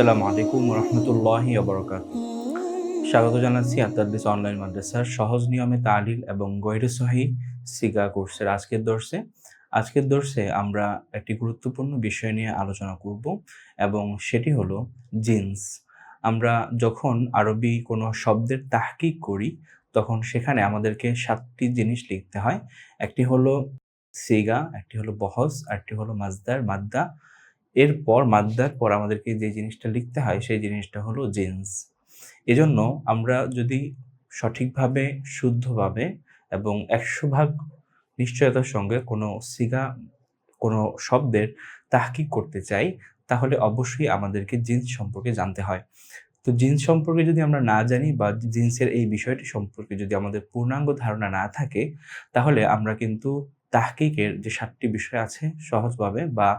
আসসালামু আলাইকুম রহমতুল্লাহি ওবরাকাতুহু। স্বাগত জানাচ্ছি আত্মাদ্দিস অনলাইন মাদ্রাসার সহজ নিয়মে তালিল এবং গৈরে সহি সিগা কোর্সের আজকের দর্সে আমরা একটি গুরুত্বপূর্ণ বিষয় নিয়ে আলোচনা করব এবং সেটি হলো জিন্স। আমরা যখন আরবি কোনো শব্দের তাহকিক করি তখন সেখানে আমাদেরকে ৭টি জিনিস লিখতে হয়। একটি হলো সিগা, একটি হলো বহস, আরেকটি হলো মাজদার মাদ্দা। এরপর মাদ্দার পর আমাদেরকে যে জিনিসটা লিখতে হয় সেই জিনিসটা হলো জিন্স। এজন্য আমরা যদি সঠিকভাবে, শুদ্ধভাবে এবং ১০০% নিশ্চয়তার সঙ্গে কোনো সিগা, কোনো শব্দের তাহকিক করতে চাই, তাহলে অবশ্যই আমাদেরকে জিন্স সম্পর্কে জানতে হয়। তো জিন্স সম্পর্কে যদি আমরা না জানি বা জিন্সের এই বিষয়টি সম্পর্কে যদি আমাদের পূর্ণাঙ্গ ধারণা না থাকে, তাহলে আমরা কিন্তু তাহকিকের যে ৭টি বিষয় আছে সহজভাবে বা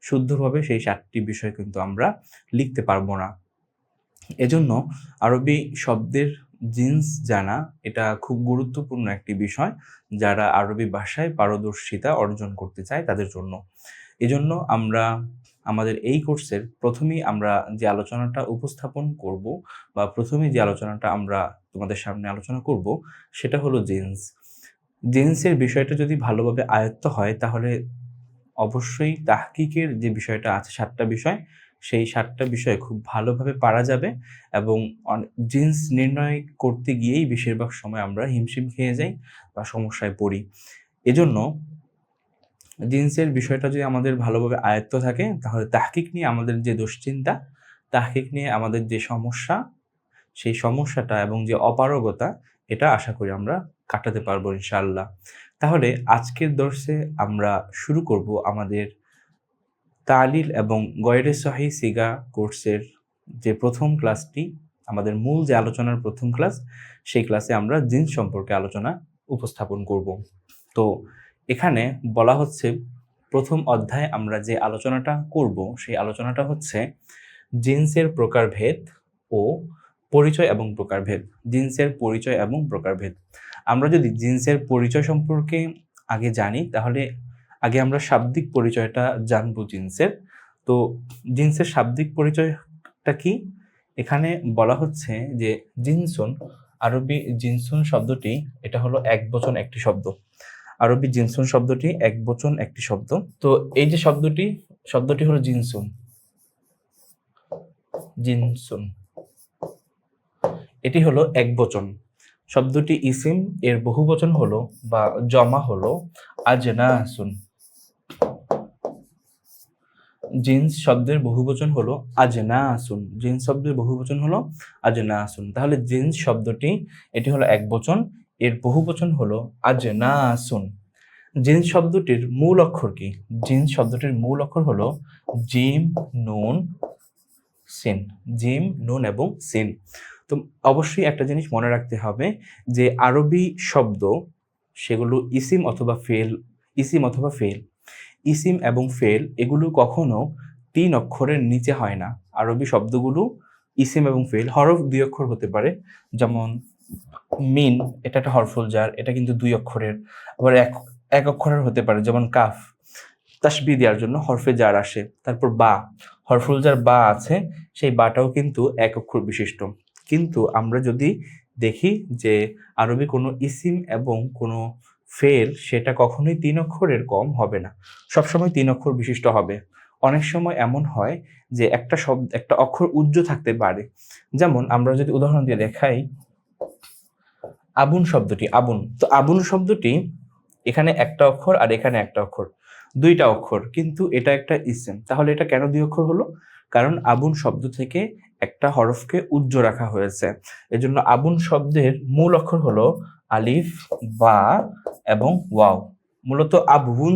শুদ্ধভাবে সেই ৭টি বিষয় কিন্তু আমরা লিখতে পারবো না। এজন্য আরবি শব্দের জিন্স জানা এটা খুব গুরুত্বপূর্ণ একটি বিষয়, যারা আরবি ভাষায় পারদর্শিতা অর্জন করতে চায় তাদের জন্য। এজন্য আমরা আমাদের এই কোর্সের প্রথমেই আমরা যে আলোচনাটা উপস্থাপন করব বা প্রথমেই যে আলোচনাটা আমরা তোমাদের সামনে আলোচনা করব সেটা হলো জিন্স। জিন্সের বিষয়টা যদি ভালোভাবে আয়ত্ত হয় তাহলে অবশ্যই তাহকিকের যে বিষয়টা আছে ৭টা বিষয়, সেই ৭টা বিষয় খুব ভালোভাবে পারা যাবে এবং জিন্স নির্ণয় করতে গিয়েই বেশিরভাগ সময় আমরা হিমশিম খেয়ে যাই বা সমস্যায় পড়ি। এজন্য জিন্সের বিষয়টা যদি আমাদের ভালোভাবে আয়ত্ত থাকে তাহলে তাহকিক নিয়ে আমাদের যে দুশ্চিন্তা, তাহকিক নিয়ে আমাদের যে সমস্যা, সেই সমস্যাটা এবং যে অপারগতা এটা আশা করি আমরা কাটাতে পারবো ইনশাআল্লাহ। তাহলে আজকের দর্সে আমরা শুরু করব আমাদের তালিল এবং গয়রে সহি সিগা কোর্সের যে প্রথম ক্লাসটি, আমাদের মূল যে আলোচনার প্রথম ক্লাস, সেই ক্লাসে আমরা জিন্স সম্পর্কে আলোচনা উপস্থাপন করব। তো এখানে বলা হচ্ছে প্রথম অধ্যায়ে আমরা যে আলোচনাটা করব সেই আলোচনাটা হচ্ছে জিন্সের প্রকারভেদ ও পরিচয় এবং প্রকারভেদ। জিন্সের পরিচয় এবং প্রকারভেদ। আমরা যদি জিন্সের পরিচয় সম্পর্কে আগে জানি তাহলে আগে আমরা শাব্দিক পরিচয়টা জানবো জিন্সের। তো জিন্সের শাব্দিক পরিচয়টা কি? এখানে বলা হচ্ছে যে জিনসুন, আরবি জিনসুন শব্দটি এটা হলো একবচন একটি শব্দ। আরবি জিনসুন শব্দটি একবচন একটি শব্দ। তো এই যে শব্দটি হলো জিনসুন। জিনসুন এটি হলো একবচন। শব্দটি ইসিম, এর বহুবচন হলো বা জমা হলো আজনাসুন। জিন্স শব্দের বহুবচন হলো আজনাসুন। জিন্স শব্দের বহুবচন হলো আজনাসুন। তাহলে জিন্স শব্দটি এটি হলো একবচন, এর বহুবচন হলো আজনাসুন। জিন্স শব্দটির মূল অক্ষর কি? জিন্স শব্দটির মূল অক্ষর হলো জিম, নুন, সিন। জিম, নুন এবং সিন। তো অবশ্যই একটা জিনিস মনে রাখতে হবে যে আরবি শব্দ সেগুলো ইসিম অথবা ফেল, ইসিম অথবা ফেল, ইসিম এবং ফেল এগুলো কখনো ৩ অক্ষরের নিচে হয় না। আরবি শব্দগুলো ইসিম এবং ফেল হরফ ২ অক্ষর হতে পারে, যেমন মিন এটা একটা হরফুল জার, এটা কিন্তু ২ অক্ষরের। আবার এক অক্ষরের হতে পারে, যেমন কাফ তাসবিহ দেওয়ার জন্য হরফে জার আসে। তারপর বা, হরফুল জার বা আছে, সেই বাটাও কিন্তু ১ অক্ষর বিশিষ্ট। কিন্তু আমরা যদি দেখি যে আরবি কোনো ইসিম এবং কোনো ফেল সেটা কখনোই ৩ অক্ষরের কম হবে না, সবসময় ৩ অক্ষর বিশিষ্ট হবে। অনেক সময় এমন হয় যে একটা অক্ষর উজ্জ্ব থাকতে পারে। যেমন আমরা যদি উদাহরণ দিয়ে দেখাই, আবুন শব্দটি, আবুন, তো আবুন শব্দটি এখানে একটা অক্ষর আর এখানে একটা অক্ষর, ২টা অক্ষর, কিন্তু এটা একটা ইসিম। তাহলে এটা কেন ২ অক্ষর হলো? কারণ আবুন শব্দ থেকে একটা হরফকে উজ্জ্ব রাখা হয়েছে। এজন্য আবুন শব্দের মূল অক্ষর হলো আলিফ, বা এবং ওয়াও। মূলত আবুন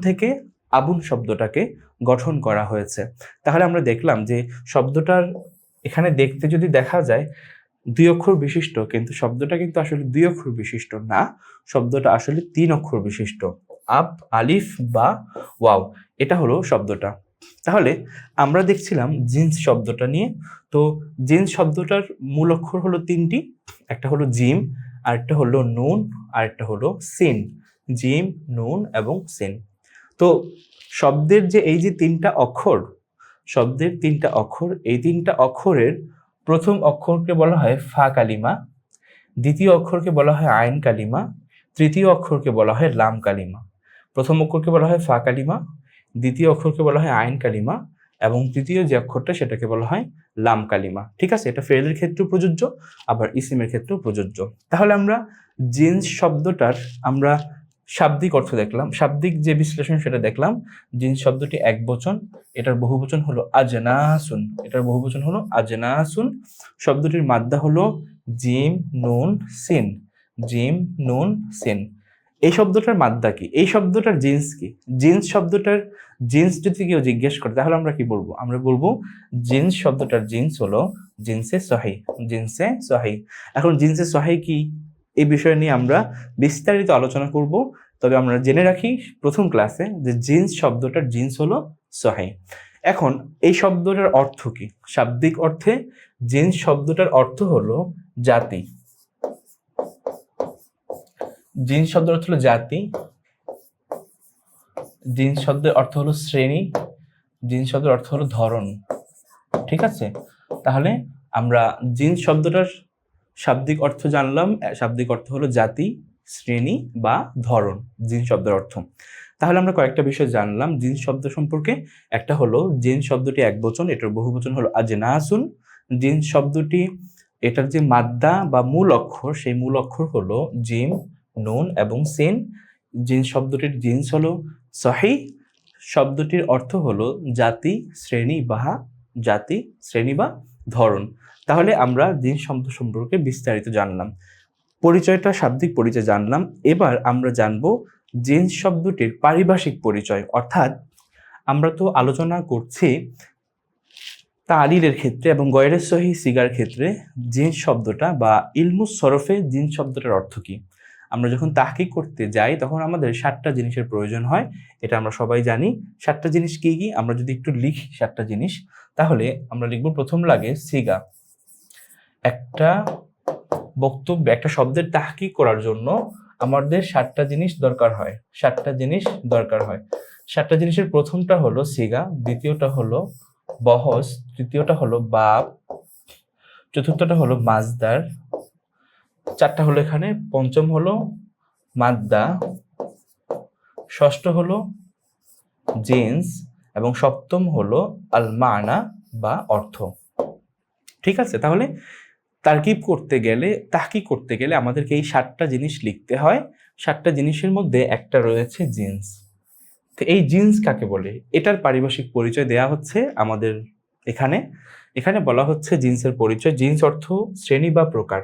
থেকে আবুন শব্দটাকে গঠন করা হয়েছে। তাহলে আমরা দেখলাম যে শব্দটার এখানে দেখতে যদি দেখা যায় ২ অক্ষর বিশিষ্ট, কিন্তু শব্দটা কিন্তু আসলে ২ অক্ষর বিশিষ্ট না, শব্দটা আসলে ৩ অক্ষর বিশিষ্ট। আলিফ, বা, ওয়াও, এটা হলো শব্দটা। তাহলে আমরা দেখছিলাম জিন্স শব্দটা নিয়ে। তো জিন্স শব্দটার মূল অক্ষর হলো ৩টি, একটা হলো জিম, আরেকটা হলো নুন, আরেকটা হলো সিন। জিম, নুন এবং সিন। তো শব্দের যে এই যে তিনটা অক্ষর, শব্দের তিনটা অক্ষর, এই তিনটা অক্ষরের প্রথম অক্ষরকে বলা হয় ফা কালিমা, দ্বিতীয় অক্ষরকে বলা হয় আইন কালিমা, তৃতীয় অক্ষরকে বলা হয় লাম কালিমা। প্রথম অক্ষরকে বলা হয় ফা কালিমা, দ্বিতীয় অক্ষরকে বলা হয় আইন কালিমা, এবং তৃতীয় যে অক্ষরটা সেটাকে বলা হয় লাম কালিমা। ঠিক আছে, এটা ফেলের ক্ষেত্রেও প্রযোজ্য, আবার ইসিমের ক্ষেত্রেও প্রযোজ্য। তাহলে আমরা জিন্স শব্দটার আমরা শাব্দিক অর্থ দেখলাম, শাব্দিক যে বিশ্লেষণ সেটা দেখলাম। জিন্স শব্দটি এক বচন, এটার বহুবচন হলো আজনাসুন, এটার বহুবচন হলো আজনাসুন। শব্দটির মাদ্দা হলো জিম নুন সিন, জিম নুন সিন। এই শব্দটার মাদ্দা কি, এই শব্দটার জিন্স কি? জিন্স শব্দটার জিন্স যদি কেউ জিজ্ঞেস করে তাহলে আমরা কি বলবো? আমরা বলবো জিন্স শব্দটার জিন্স হলো জিনসে সহি, জিনসে সহি। এখন জিনসে সহি কি, এই বিষয় নিয়ে আমরা বিস্তারিত আলোচনা করব। তবে আমরা জেনে রাখি প্রথম ক্লাসে যে জিন্স শব্দটার জিন্স হলো সহি। এখন এই শব্দটার অর্থ কি? শাব্দিক অর্থে জিন্স শব্দটার অর্থ হলো জাতি। জিন্স শব্দের অর্থ হলো জাতি, জিন্স শব্দের অর্থ হলো শ্রেণী, জিন্স শব্দের অর্থ হলো ধরন। ঠিক আছে, তাহলে আমরা জিন্স শব্দটার শাব্দিক অর্থ জানলাম। শাব্দিক অর্থ হলো জাতি, শ্রেণী বা ধরন, জিন্স শব্দের অর্থ। তাহলে আমরা কয়েকটা বিষয় জানলাম জিন্স শব্দ সম্পর্কে। একটা হলো জিন্স শব্দটি এক বচন, এটার বহুবচন হলো আজনাসুন। জিন্স শব্দটি এটার যে মাদ্দা বা মূল অক্ষর, সেই মূল অক্ষর হলো জিম, নুন এবং সিন। জিন্স শব্দটির জিন্স হলো সহি। শব্দটির অর্থ হলো জাতি, শ্রেণী বা জাতি, শ্রেণী বা ধরন। তাহলে আমরা জিন্স শব্দ সম্পর্কে বিস্তারিত জানলাম, পরিচয়টা শাব্দিক পরিচয় জানলাম। এবার আমরা জানবো জিন্স শব্দটির পারিভাষিক পরিচয়। অর্থাৎ আমরা তো আলোচনা করছি তালিলের ক্ষেত্রে এবং গয়রে সহি সিগার ক্ষেত্রে জিন্স শব্দটা বা ইলমুস সরফে জিন্স শব্দটার অর্থ কি। আমরা যখন তাহকিক করতে যাই তখন আমাদের 7টা জিনিসের প্রয়োজন হয়, এটা আমরা সবাই জানি। 7টা জিনিস কি কি আমরা যদি একটু লিখি 7টা জিনিস, তাহলে আমরা লিখব প্রথম লাগে সিগা। একটা বক্তব্য, একটা শব্দের তাহকিক করার জন্য আমাদের 7টা জিনিস দরকার হয়, 7টা জিনিস দরকার হয়। 7টা জিনিসের প্রথমটা হলো সিগা, দ্বিতীয়টা হলো বহস, তৃতীয়টা হলো বাব, চতুর্থটা হলো মাজদার, 4টা হলো এখানে, পঞ্চম হলো মাদ্দা, ষষ্ঠ হলো জিন্স এবং সপ্তম হলো আল মানা বা অর্থ। ঠিক আছে, তাহলে তারকিব করতে গেলে, তাহকিক করতে গেলে আমাদেরকে এই 7টা জিনিস লিখতে হয়। 7টা জিনিসের মধ্যে একটা রয়েছে জিন্স। তো এই জিন্স কাকে বলে, এটার পারিভাষিক পরিচয় দেয়া হচ্ছে আমাদের এখানে। এখানে বলা হচ্ছে জিন্সের পরিচয়। জিন্স অর্থ শ্রেণী বা প্রকার,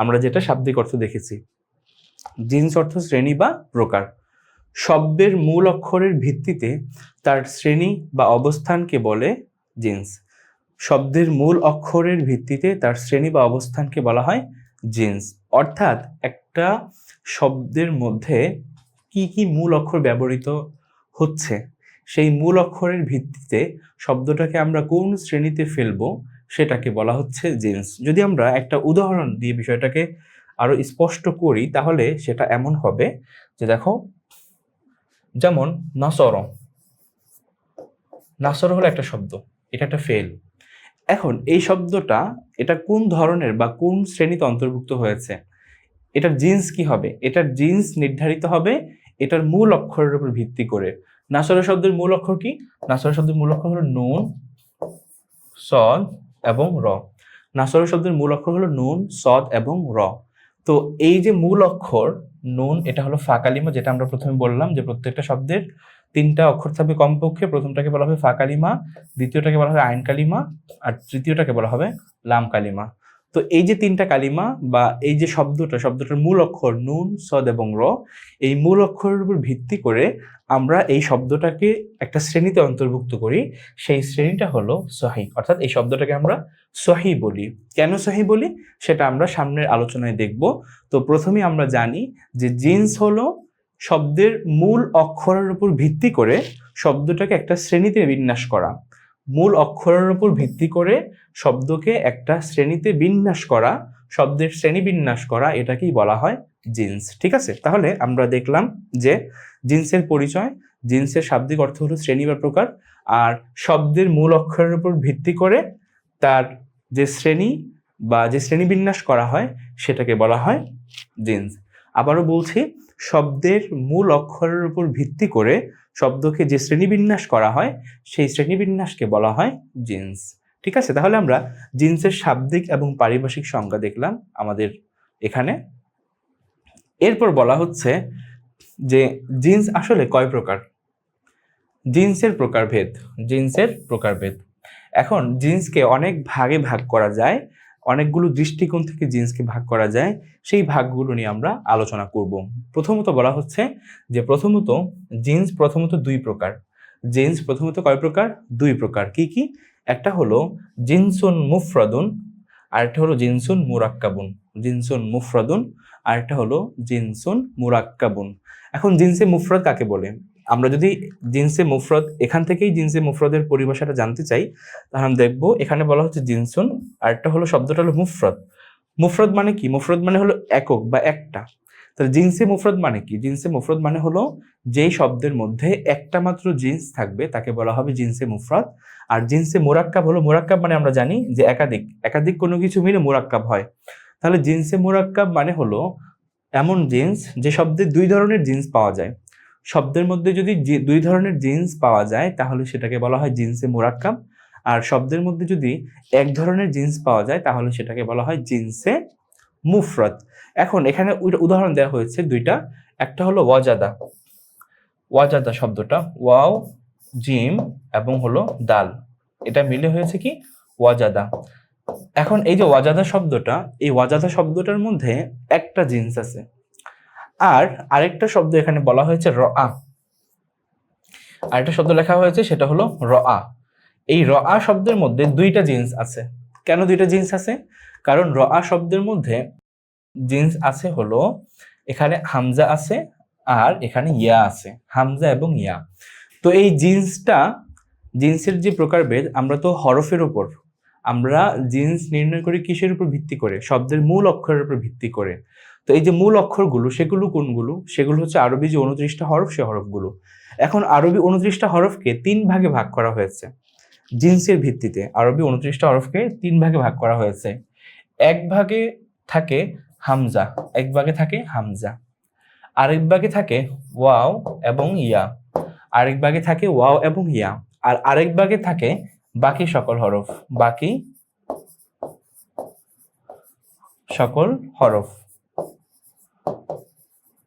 আমরা যেটা শাব্দিক অর্থ দেখেছি। জিন্স অর্থ শ্রেণী বা প্রকার। শব্দের মূল অক্ষরের ভিত্তিতে তার শ্রেণী বা অবস্থানকে বলে জিন্স। শব্দের মূল অক্ষরের ভিত্তিতে তার শ্রেণী বা অবস্থানকে বলা হয় জিন্স। অর্থাৎ একটা শব্দের মধ্যে কি কি মূল অক্ষর ব্যবহৃত হচ্ছে, সেই মূল অক্ষরের ভিত্তিতে শব্দটাকে আমরা কোন শ্রেণীতে ফেলবো সেটাকে বলা হচ্ছে জিন্স। যদি আমরা একটা উদাহরণ দিয়ে বিষয়টাকে আরো স্পষ্ট করি তাহলে সেটা এমন হবে যে দেখো, যেমন নাসর, নাসর হলো একটা শব্দ, এটা একটা ফেল। এখন এই শব্দটা এটা কোন ধরনের বা কোন শ্রেণীতে অন্তর্ভুক্ত হয়েছে, এটার জিন্স কি হবে? এটার জিন্স নির্ধারিত হবে এটার মূল অক্ষরের উপর ভিত্তি করে। নাসর শব্দের মূল অক্ষর কি? নাসর শব্দের মূল অক্ষর হলো নুন, সদ এবং র। নাসর শব্দের মূল অক্ষর হলো নুন, সদ এবং র। তো এই যে মূল অক্ষর নুন, এটা হলো ফা কালিমা, যেটা আমরা প্রথমে বললাম যে প্রত্যেকটা শব্দের 3টা অক্ষর থাকবে কমপক্ষে। প্রথমটাকে বলা হবে ফা কালিমা, দ্বিতীয়টাকে বলা হবে আইন কালিমা, আর তৃতীয়টাকে বলা হবে লাম কালিমা। তো এই যে 3টা কালিমা বা এই যে শব্দটার মূল অক্ষর নুন, সদ এবং র, এই মূল অক্ষরের উপর ভিত্তি করে আমরা এই শব্দটাকে একটা শ্রেণীতে অন্তর্ভুক্ত করি। সেই শ্রেণীটা হলো সহি। অর্থাৎ এই শব্দটাকে আমরা সহি বলি। কেন সহি বলি সেটা আমরা সামনের আলোচনায় দেখব। তো প্রথমেই আমরা জানি যে জিন্স হলো শব্দের মূল অক্ষরের উপর ভিত্তি করে শব্দটাকে একটা শ্রেণীতে বিন্যাস করা। মূল অক্ষরের উপর ভিত্তি করে শব্দকে একটা শ্রেণীতে বিন্যাস করা, শব্দের শ্রেণী বিন্যাস করা, এটাকেই বলা হয় জিন্স। ঠিক আছে, তাহলে আমরা দেখলাম যে জিন্সের পরিচয়। জিন্সের শাব্দিক অর্থ হলো শ্রেণী বা প্রকার, আর শব্দের মূল অক্ষরের উপর ভিত্তি করে তার যে শ্রেণী বা যে শ্রেণীবিন্যাস করা হয় সেটাকে বলা হয় জিন্স। আবারও বলছি, শব্দের মূল অক্ষরের উপর ভিত্তি করে শব্দকে যে শ্রেণীবিন্যাস করা হয় সেই শ্রেণীবিন্যাসকে বলা হয় জিন্স। ঠিক আছে, তাহলে আমরা জিন্সের শাব্দিক এবং পারিভাষিক সংজ্ঞা দেখলাম আমাদের এখানে। এরপর বলা হচ্ছে যে জিন্স আসলে কয় প্রকার। জিন্সের প্রকারভেদ। এখন জিন্সকে অনেক ভাগে ভাগ করা যায়, অনেকগুলো দৃষ্টিকোণ থেকে জিন্সকে ভাগ করা যায়, সেই ভাগগুলো নিয়ে আমরা আলোচনা করব। প্রথমত বলা হচ্ছে যে জিন্স প্রথমত দুই প্রকার। জিন্স প্রথমত কয় প্রকার? দুই প্রকার। কি কি? একটা হলো জিনসুন মুফরাদুন, আরেকটা হলো জিনসুন মুফরাদুন, আরেকটা হলো জিনসুন মুরাক্কাবুন। এখন জিনসে মুফরাদ কাকে বলে? আমরা যদি জিনসে মুফরদ এখান থেকেই জিনসে মুফরদের পরিভাষাটা জানতে চাই, তাহলে আমরা দেখবো এখানে বলা হচ্ছে জিনসুন, আরেকটা হলো শব্দটা হলো মুফরদ। মুফরদ মানে কি? মুফরদ মানে হলো একক বা একটা। তাহলে জিনসে মুফরদ মানে কি? জিনসে মুফরদ মানে হলো যেই শব্দের মধ্যে একটা মাত্র জিন্স থাকবে তাকে বলা হবে জিনসে মুফরদ। আর জিনসে মুরাক্কাব হলো, মুরাক্কাব মানে আমরা জানি যে একাধিক কোনো কিছু মিলে মুরাক্কাব হয়। তাহলে জিনসে মুরাক্কাব মানে হলো এমন জিন্স যে শব্দে দুই ধরনের জিন্স পাওয়া যায়। শব্দের মধ্যে যদি দুই ধরনের জিন্স পাওয়া যায় তাহলে সেটাকে বলা হয় জিনসে মুরাক্কাব, আর শব্দের মধ্যে যদি এক ধরনের জিন্স পাওয়া যায় তাহলে সেটাকে বলা হয় জিনসে মুফরদ। এখন এখানে উদাহরণ দেওয়া হয়েছে দুইটা। একটা হলো ওয়াজাদা শব্দটা, ওয়াও জিম এবং হলো দাল, এটা মিলে হয়েছে কি? ওয়াজাদা। এখন এই যে ওয়াজাদা শব্দটা, এই ওয়াজাদা শব্দটার মধ্যে একটা জিন্স আছে, আর আরেকটা শব্দ এখানে বলা হয়েছে রআ। আরেকটা শব্দ লেখা হয়েছে সেটা হলো রআ। এই রআ শব্দের মধ্যে দুইটা জিন্স আছে। কেন দুইটা জিন্স আছে? কারণ রআ শব্দের মধ্যে জিন্স আছে হলো এখানে হামজা আছে আর এখানে ইয়া আছে, হামজা এবং ইয়া। তো এই জিন্সের যে প্রকারভেদ, আমরা তো হরফের উপর, আমরা জিন্স নির্ণয় করি কিসের উপর ভিত্তি করে? শব্দের মূল অক্ষরের উপর ভিত্তি করে। তো এই যে মূল অক্ষরগুলো সেগুলো কোনগুলো? সেগুলো হচ্ছে আরবি যে 29টা হরফ, সে হরফগুলো। এখন আরবি 29টা হরফকে 3 ভাগে ভাগ করা হয়েছে জিন্সের ভিত্তিতে। আরবি 29টা হরফকে 3 ভাগে ভাগ করা হয়েছে। এক ভাগে থাকে হামজা, আরেক ভাগে থাকে ওয়াও এবং ইয়া, আরেক ভাগে থাকে ওয়াও এবং ইয়া, আর আরেক ভাগে থাকে বাকি সকল হরফ,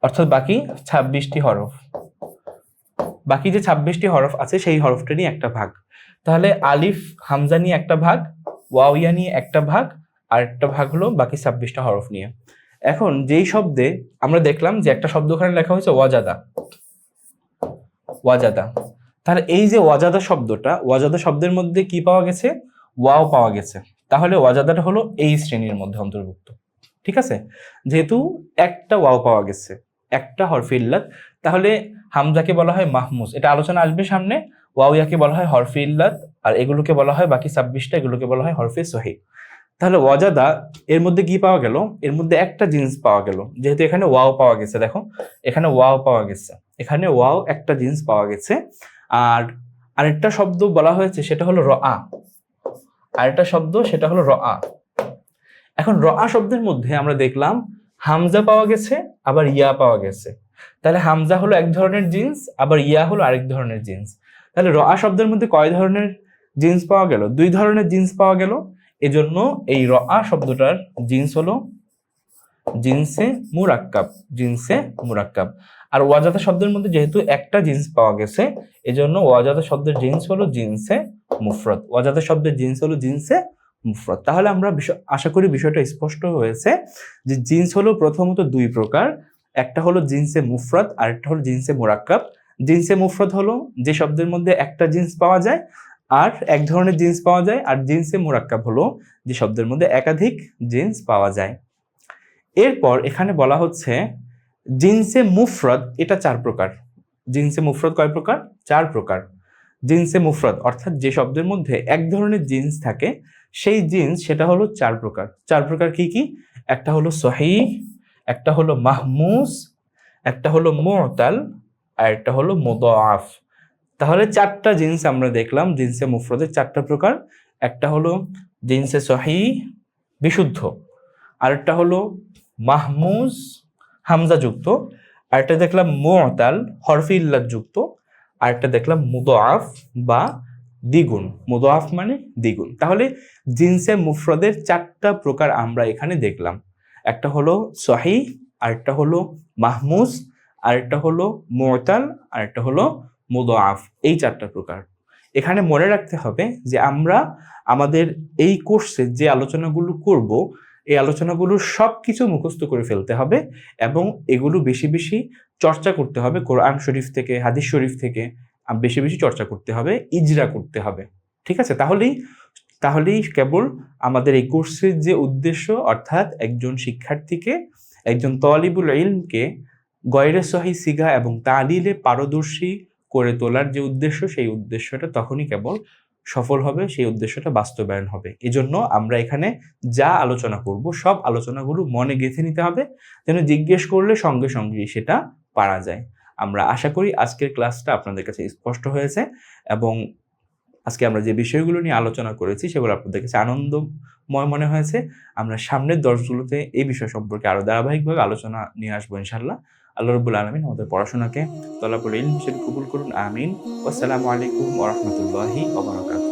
অর্থাৎ বাকি 26টি হরফ। বাকি যে 26টি হরফ আছে সেই হরফটা নিয়ে একটা ভাগ। তাহলে আলিফ হামজা নিয়ে একটা ভাগ, ওয়াও ইয়া নিয়ে একটা ভাগ, আর একটা ভাগ হলো বাকি 26টা হরফ নিয়ে। এখন যেই শব্দে আমরা দেখলাম যে একটা শব্দ ওখানে লেখা হয়েছে ওয়াজাদা, তাহলে এই যে ওয়াজাদা শব্দের মধ্যে কি পাওয়া গেছে? ওয়াও পাওয়া গেছে। তাহলে ওয়াজাদাটা হলো এই শ্রেণীর মধ্যে অন্তর্ভুক্ত। ঠিক আছে, যেহেতু একটা ওয়াও পাওয়া গেছে, একটা হরফে ইল্লাত, তাহলে হামজাকে বলা হয় মাহমুজ, এটা আলোচনা আসবে সামনে। ওয়াও ইয়াকে বলা হয় হরফে ইল্লাত, আর এগুলোকে বলা হয় বাকি 26টা, এগুলোকে বলা হয় হরফে সহি। তাহলে ওয়াজাদা এর মধ্যে কি পাওয়া গেল? এর মধ্যে একটা জিন্স পাওয়া গেল, যেহেতু এখানে ওয়াও পাওয়া গেছে। দেখো এখানে ওয়াও একটা জিন্স পাওয়া গেছে। আর আরেকটা শব্দ বলা হয়েছে সেটা হলো রআ, এখন রআ শব্দের মধ্যে আমরা দেখলাম হামজা পাওয়া গেছে, আবার ইয়া পাওয়া গেছে। তাহলে হামজা হলো এক ধরনের জিন্স, আবার ইয়া হলো আরেক ধরনের জিন্স। তাহলে রআ শব্দের মধ্যে কয় ধরনের জিন্স পাওয়া গেল? 2 ধরনের জিন্স পাওয়া গেল। এজন্য এই রআ শব্দটার জিন্স হলো জিনসে মুরাক্কাব। আর ওয়াজাদা শব্দের মধ্যে যেহেতু একটা জিন্স পাওয়া গেছে, এজন্য ওয়াজাদা শব্দের জিন্স হলো জিনসে মুফরদ। তাহলে আমরা আশা করি বিষয়টা স্পষ্ট হয়েছে যে জিন্স হলো প্রথমত 2 প্রকার। একটা হলো জিনসে মুফরদ, আর একটা হলো জিনসে মুরাক্কাব। জিনসে মুফরদ হলো যে শব্দের মধ্যে একটা জিন্স পাওয়া যায় আর এক ধরনের জিন্স পাওয়া যায়, আর জিনসে মুরাক্কাব হলো যে শব্দের মধ্যে একাধিক জিন্স পাওয়া যায়। এরপর এখানে বলা হচ্ছে জিনসে মুফরদ, এটা 4 প্রকার। জিনসে মুফরদ কয় প্রকার? 4 প্রকার। জিনসে মুফরদ অর্থাৎ যে শব্দের মধ্যে এক ধরনের জিন্স থাকে সেই জিন্স, সেটা হলো 4 প্রকার। 4 প্রকার কি কি? একটা হলো সহিহ, একটা হলো মাহমুজ, একটা হলো মুতাল, আর একটা হলো মুদাআফ। তাহলে 4টা জিন্স আমরা দেখলাম, জিনসে মুফরদের 4টা প্রকার। একটা হলো জিনসে সহিহ বিশুদ্ধ, আরেকটা হলো মাহমুজ হামজা যুক্ত, আরেকটা দেখলাম মু'তাল হরফে ইল্লাত যুক্ত, আরেকটা দেখলাম মুদাআফ বা দ্বিগুণ। মুদাআফ মানে দ্বিগুণ। তাহলে জিনসে মুফরদের 4টা প্রকার আমরা এখানে দেখলাম। একটা হলো সহিহ, আরেকটা হলো মাহমুজ, আরেকটা হলো মু'তাল, আরেকটা হলো মুদাআফ। এই 4টা প্রকার। এখানে মনে রাখতে হবে যে আমরা আমাদের এই কোর্সে যে আলোচনাগুলো করব, এই আলোচনাগুলো সবকিছু মুখস্থ করে ফেলতে হবে এবং এগুলো বেশি বেশি চর্চা করতে হবে। কোরআন শরীফ থেকে, হাদিস শরীফ থেকে বেশি বেশি চর্চা করতে হবে, ইজরা করতে হবে। ঠিক আছে? তাহলেই কেবল আমাদের এই কোর্সের যে উদ্দেশ্য, অর্থাৎ একজন শিক্ষার্থীকে, একজন তালিবুল ইলমকে গয়রে সহিহ সিগা এবং তালিলে পারদর্শী করে তোলার যে উদ্দেশ্য, সেই উদ্দেশ্যটা তখনই কেবল সফল হবে, সেই উদ্দেশ্যটা বাস্তবায়ন হবে। এজন্য আমরা এখানে যা আলোচনা করব সব আলোচনাগুলো মনে গেঁথে নিতে হবে, যেন জিজ্ঞেস করলে সঙ্গে সঙ্গে সেটা পারা যায়। আমরা আশা করি আজকের ক্লাসটা আপনাদের কাছে স্পষ্ট হয়েছে এবং আজকে আমরা যে বিষয়গুলো নিয়ে আলোচনা করেছি সেগুলো আপনাদের কাছে আনন্দময় মনে হয়েছে। আমরা সামনের দর্শগুলোতে এই বিষয় সম্পর্কে আরো ধারাবাহিকভাবে আলোচনা নিয়ে আসবো ইনশাআল্লাহ। আল্লাহ রাব্বুল আলামিন আমাদের পড়াশোনাকে তলাবুল ইলম হিসেবে কবুল করুন, আমিন। আসসালামু আলাইকুম ওয়া রাহমাতুল্লাহি ওয়া বারাকাতুহু।